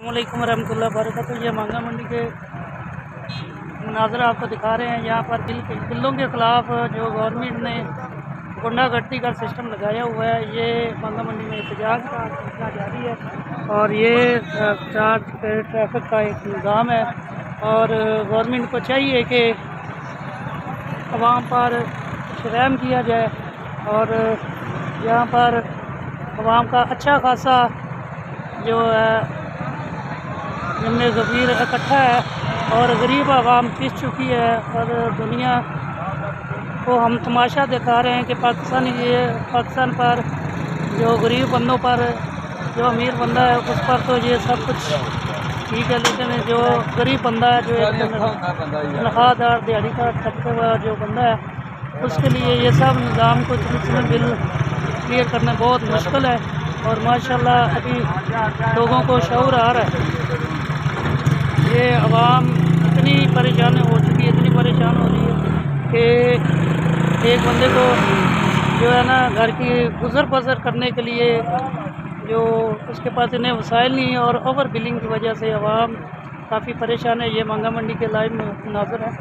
अस्सलामुअलैकुम वरहमतुल्लाहि वबरकातुहू। ये मांगा मंडी के मनाज़र आपको दिखा रहे हैं। यहाँ पर बिल्लों के ख़िलाफ़ जो गवर्नमेंट ने गुंडागर्दी का सिस्टम लगाया हुआ है, ये मांगा मंडी में एहतजाज का सिलसिला जारी है। और ये ट्रैफिक का एक निज़ाम है और गवर्नमेंट को चाहिए कि अवाम पर रहम किया जाए और यहाँ पर अवाम का अच्छा खासा जो है हमने ज़मीर इकट्ठा है और गरीब आवाम पिस चुकी है। और दुनिया को हम तमाशा दिखा रहे हैं कि पाकिस्तान पर जो गरीब बंदों पर, जो अमीर बंदा है उस पर तो ये सब कुछ ठीक है, लेकिन जो गरीब बंदा है, जो तनख्वाहदार दिहाड़ीदार तबके वाला जो बंदा है, उसके लिए ये सब निज़ाम को इसमें बिल क्लियर करना बहुत मुश्किल है। और माशाल्लाह अभी लोगों को शऊर आ रहा है। ये अवाम इतनी परेशान हो चुकी है, इतनी परेशान हो रही है कि एक बंदे को जो है ना घर की गुजर बसर करने के लिए जो उसके पास इन्हें वसाइल नहीं है और ओवर बिलिंग की वजह से अवाम काफ़ी परेशान है। ये मांगा मंडी के लाइव में नाज़र है।